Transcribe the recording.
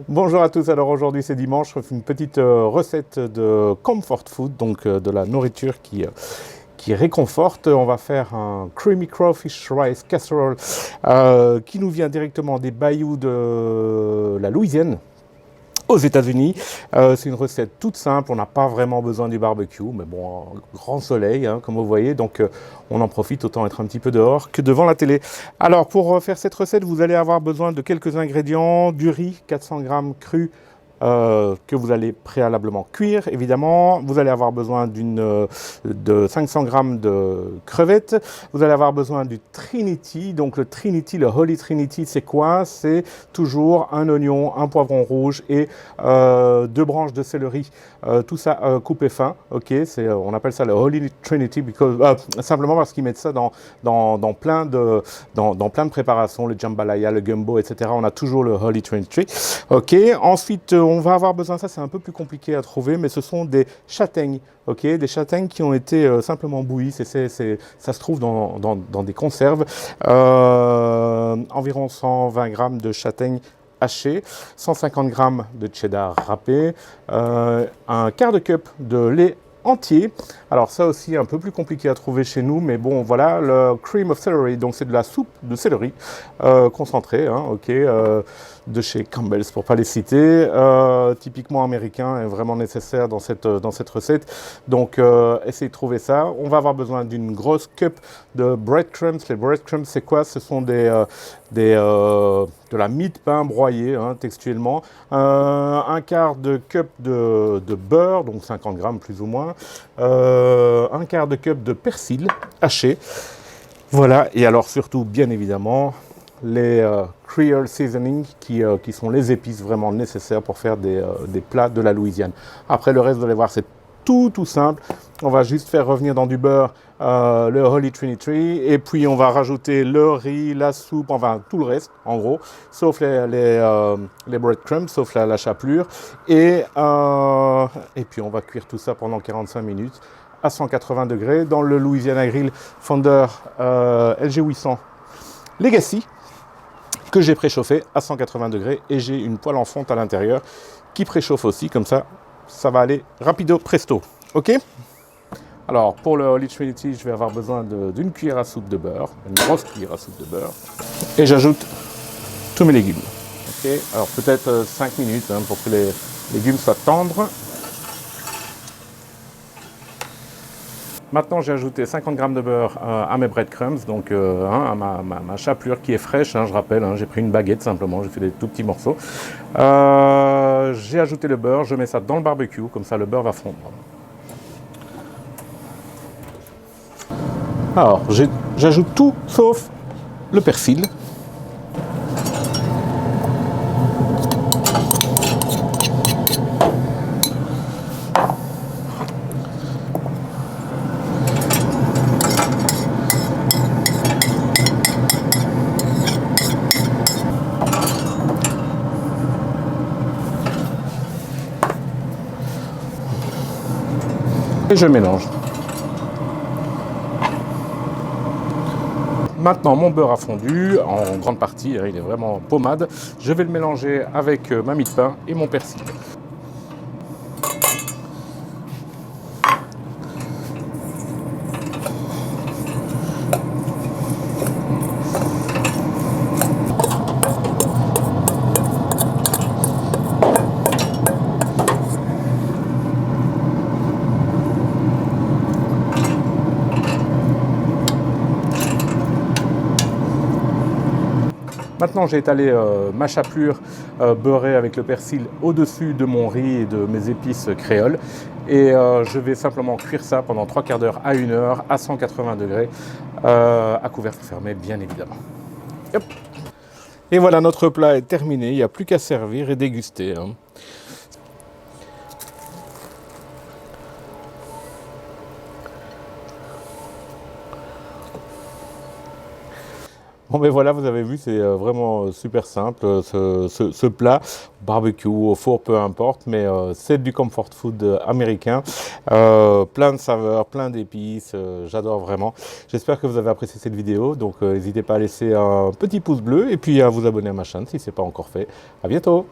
Bonjour à tous, alors aujourd'hui c'est dimanche, je fais une petite recette de comfort food, donc de la nourriture qui réconforte. On va faire un creamy crawfish rice casserole qui nous vient directement des bayous de la Louisiane, aux États-Unis. C'est une recette toute simple, on n'a pas vraiment besoin du barbecue, mais bon, grand soleil, hein, comme vous voyez, donc on en profite, autant être un petit peu dehors que devant la télé. Alors pour faire cette recette, vous allez avoir besoin de quelques ingrédients, du riz, 400 grammes cru, que vous allez préalablement cuire, évidemment. Vous allez avoir besoin de 500 grammes de crevettes. Vous allez avoir besoin du Trinity. Donc le Trinity, le Holy Trinity, c'est quoi? C'est toujours un oignon, un poivron rouge et 2 branches de céleri. Tout ça coupé fin. Ok, on appelle ça le Holy Trinity simplement parce qu'ils mettent ça dans plein de préparations, le jambalaya, le gumbo, etc. On a toujours le Holy Trinity. Ok, ensuite on va avoir besoin, ça c'est un peu plus compliqué à trouver, mais ce sont des châtaignes, ok, des châtaignes qui ont été simplement bouillies, ça se trouve dans des conserves, environ 120 grammes de châtaignes hachées, 150 grammes de cheddar râpé, un quart de cup de lait entier. Alors ça aussi un peu plus compliqué à trouver chez nous, mais bon voilà, le cream of celery, donc c'est de la soupe de céleri concentrée, hein, ok, de chez Campbell's pour pas les citer, typiquement américain et vraiment nécessaire dans cette recette. Donc essayez de trouver ça. On va avoir besoin d'une grosse cup de breadcrumbs. Les breadcrumbs c'est quoi? Ce sont de la mie de pain broyée, hein, textuellement, un quart de cup de beurre, donc 50 grammes plus ou moins, un quart de cup de persil haché, voilà, et alors surtout bien évidemment les Creole Seasoning qui sont les épices vraiment nécessaires pour faire des plats de la Louisiane. Après le reste, vous allez voir, c'est tout simple. On va juste faire revenir dans du beurre le Holy Trinity et puis on va rajouter le riz, la soupe, enfin tout le reste en gros, sauf les breadcrumbs, sauf la chapelure et puis on va cuire tout ça pendant 45 minutes à 180 degrés dans le Louisiana Grill Founder LG800 Legacy que j'ai préchauffé à 180 degrés et j'ai une poêle en fonte à l'intérieur qui préchauffe aussi, comme ça va aller rapido presto, ok. Alors pour le Holy Trinity, je vais avoir besoin d'une cuillère à soupe de beurre, une grosse cuillère à soupe de beurre, et j'ajoute tous mes légumes, ok. Alors peut-être 5 minutes hein, pour que les légumes soient tendres. Maintenant, j'ai ajouté 50 grammes de beurre à mes breadcrumbs, donc à ma chapelure qui est fraîche, hein, je rappelle, hein, j'ai pris une baguette simplement, j'ai fait des tout petits morceaux. J'ai ajouté le beurre, je mets ça dans le barbecue, comme ça le beurre va fondre. Alors, j'ajoute tout sauf le persil. Et je mélange. Maintenant, mon beurre a fondu en grande partie, il est vraiment pommade. Je vais le mélanger avec ma mie de pain et mon persil. Maintenant, j'ai étalé ma chapelure beurrée avec le persil au-dessus de mon riz et de mes épices créoles. Et je vais simplement cuire ça pendant 3/4 d'heure à 1 heure à 180 degrés, à couvercle fermé, bien évidemment. Hop. Et voilà, notre plat est terminé. Il n'y a plus qu'à servir et déguster, hein. Bon ben voilà, vous avez vu, c'est vraiment super simple ce plat, barbecue, au four, peu importe, mais c'est du comfort food américain, plein de saveurs, plein d'épices, j'adore vraiment. J'espère que vous avez apprécié cette vidéo, donc n'hésitez pas à laisser un petit pouce bleu et puis à vous abonner à ma chaîne si ce n'est pas encore fait. À bientôt.